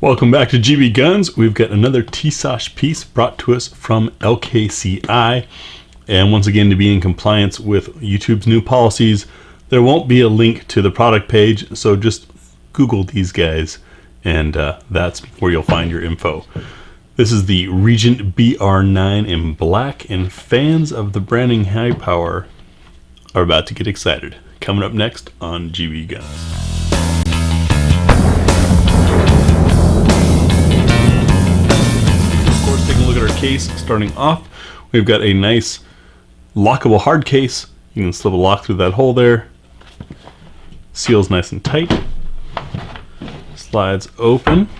Welcome back to GBGuns. We've got another Tisas piece brought to us from LKCI. And once again, to be in compliance with YouTube's new policies, there won't be a link to the product page, so just Google these guys, and that's where you'll find your info. This is the Regent BR9 in black, and fans of the branding high power are about to get excited. Coming up next on GBGuns. Taking a look at our case. Starting off, we've got a nice lockable hard case. You can slip a lock through that hole there. Seals nice and tight. Slides open.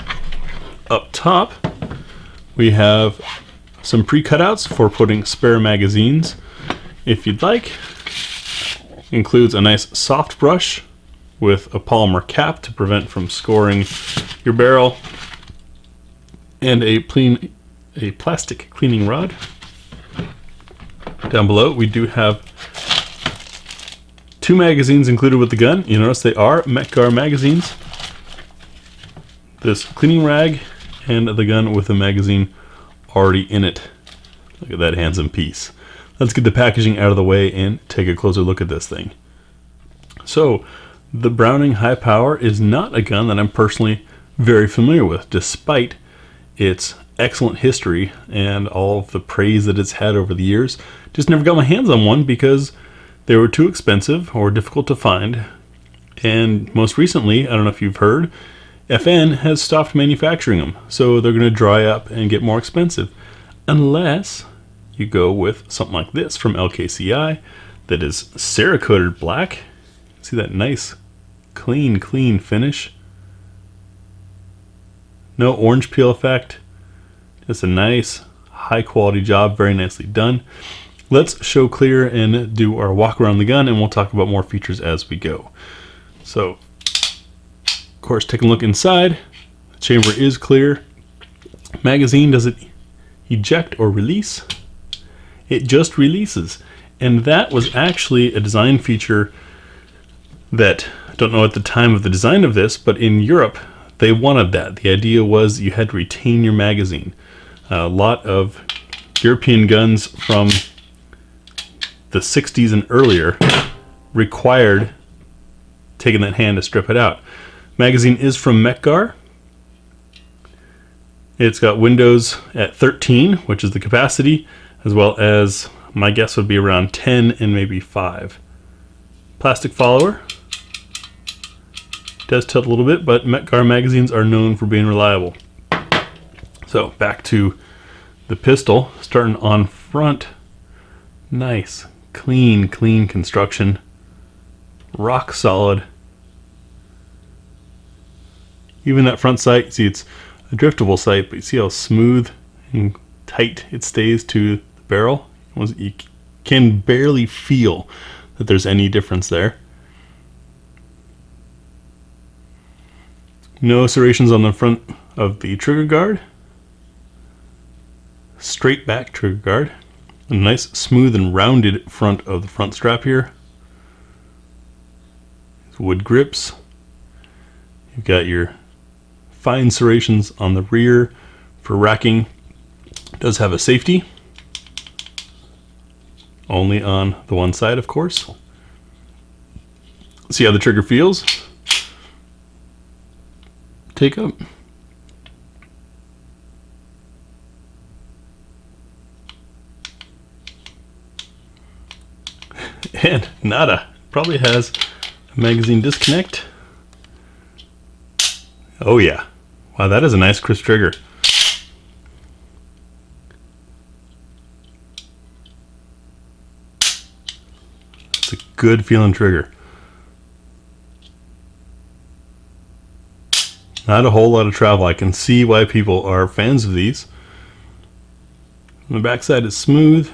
Up top, we have some pre-cutouts for putting spare magazines, if you'd like. Includes a nice soft brush with a polymer cap to prevent from scoring your barrel, and a plastic cleaning rod. Down below, we do have two magazines included with the gun. You notice they are Metgar magazines. This cleaning rag and the gun with a magazine already in it. Look at that handsome piece. Let's get the packaging out of the way and take a closer look at this thing. So, the Browning High Power is not a gun that I'm personally very familiar with, despite its excellent history and all of the praise that it's had over the years. Just never got my hands on one because they were too expensive or difficult to find. And most recently, I don't know if you've heard, FN has stopped manufacturing them, so they're going to dry up and get more expensive, unless you go with something like this from LKCI that is Cerakoted black. See that nice clean finish, no orange peel effect. It's a nice, high-quality job, very nicely done. Let's show clear and do our walk around the gun, and we'll talk about more features as we go. So, of course, take a look inside. The chamber is clear. Magazine, does it eject or release? It just releases. And that was actually a design feature that, I don't know at the time of the design of this, but in Europe, they wanted that. The idea was you had to retain your magazine. A lot of European guns from the 60s and earlier required taking that hand to strip it out. Magazine is from Metgar. It's got windows at 13, which is the capacity, as well as my guess would be around 10 and maybe 5. Plastic follower. Does tilt a little bit, but Metgar magazines are known for being reliable. So back to the pistol, starting on front. Nice, clean construction. Rock solid. Even that front sight, you see it's a driftable sight, but you see how smooth and tight it stays to the barrel. You can barely feel that there's any difference there. No serrations on the front of the trigger guard. Straight back trigger guard. A nice smooth and rounded front of the front strap here. Wood grips. You've got your fine serrations on the rear for racking. It does have a safety. Only on the one side, of course. See how the trigger feels. Take up. And nada. Probably has a magazine disconnect. Oh yeah. Wow, that is a nice crisp trigger. It's a good feeling trigger. Not a whole lot of travel. I can see why people are fans of these. The backside is smooth.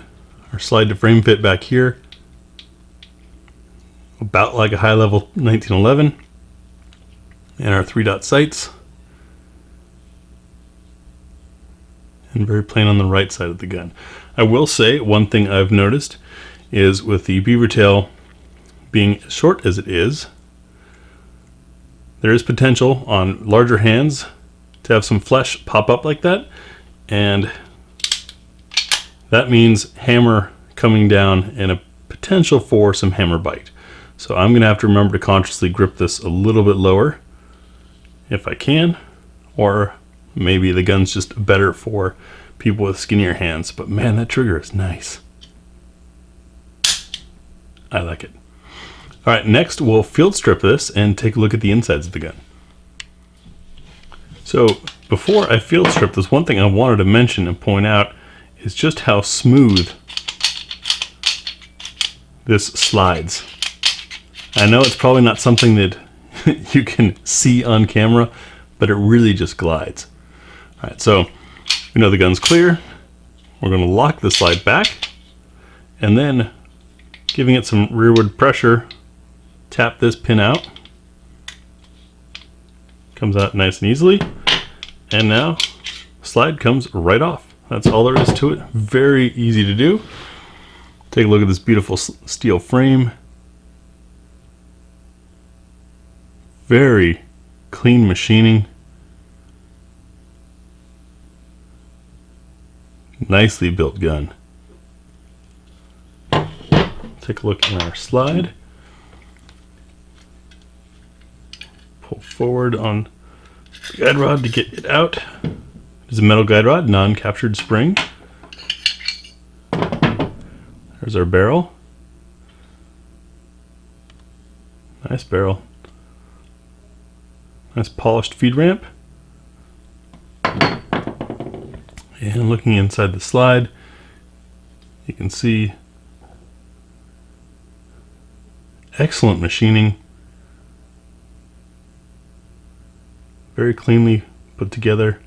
Our slide to frame fit back here. About like a high level 1911. And our 3-dot sights. And very plain on the right side of the gun. I will say one thing I've noticed is with the beaver tail being as short as it is, there is potential on larger hands to have some flesh pop up like that, and that means hammer coming down and a potential for some hammer bite. So I'm gonna have to remember to consciously grip this a little bit lower if I can, or maybe the gun's just better for people with skinnier hands, but man, that trigger is nice. I like it. All right, next we'll field strip this and take a look at the insides of the gun. So before I field strip this, one thing I wanted to mention and point out is just how smooth this slides. I know it's probably not something that you can see on camera, but it really just glides. All right, so we know the gun's clear. We're going to lock the slide back, and then giving it some rearward pressure, tap this pin out. Comes out nice and easily, and now slide comes right off. That's all there is to it. Very easy to do. Take a look at this beautiful steel frame. Very clean machining. Nicely built gun. Take a look at our slide. Pull forward on the guide rod to get it out. There's a metal guide rod, non-captured spring. There's our barrel. Nice barrel. Nice polished feed ramp. And looking inside the slide, you can see excellent machining. Very cleanly put together.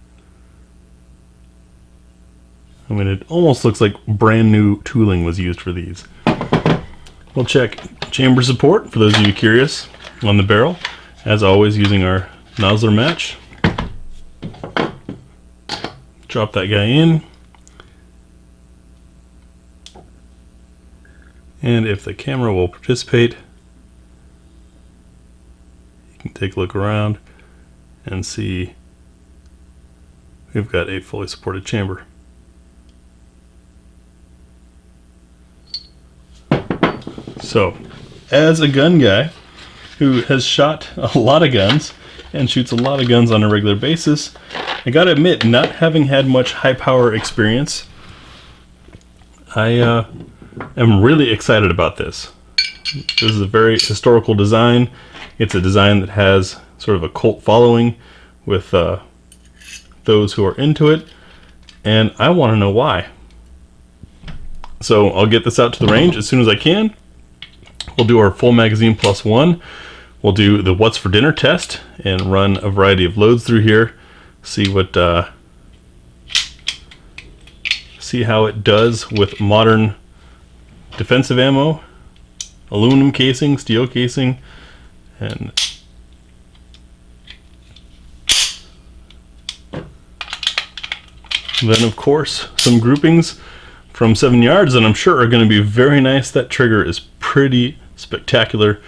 I mean, it almost looks like brand new tooling was used for these. We'll check chamber support for those of you curious on the barrel. As always, using our nozzler match. Drop that guy in. And if the camera will participate, you can take a look around and see we've got a fully supported chamber. So, as a gun guy who has shot a lot of guns and shoots a lot of guns on a regular basis, I gotta admit, not having had much high power experience, I am really excited about this. This is a very historical design. It's a design that has sort of a cult following with those who are into it, and I want to know why. So I'll get this out to the range as soon as I can. We'll do our full magazine +1. We'll do the what's for dinner test and run a variety of loads through here. See what, see how it does with modern defensive ammo, aluminum casing, steel casing, and then of course some groupings from 7 yards that I'm sure are going to be very nice. That trigger is pretty spectacular.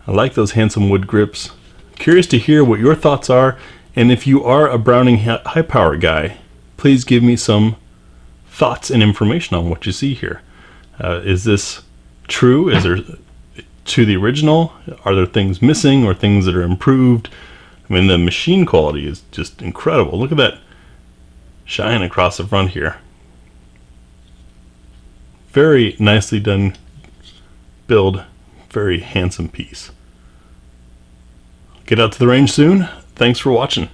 I like those handsome wood grips. Curious to hear what your thoughts are, and if you are a Browning high power guy, please give me some thoughts and information on what you see here. Is this true? Is there to the original? Are there things missing or things that are improved? I mean, the machine quality is just incredible. Look at that shine across the front here. Very nicely done build, very handsome piece. Get out to the range soon. Thanks for watching.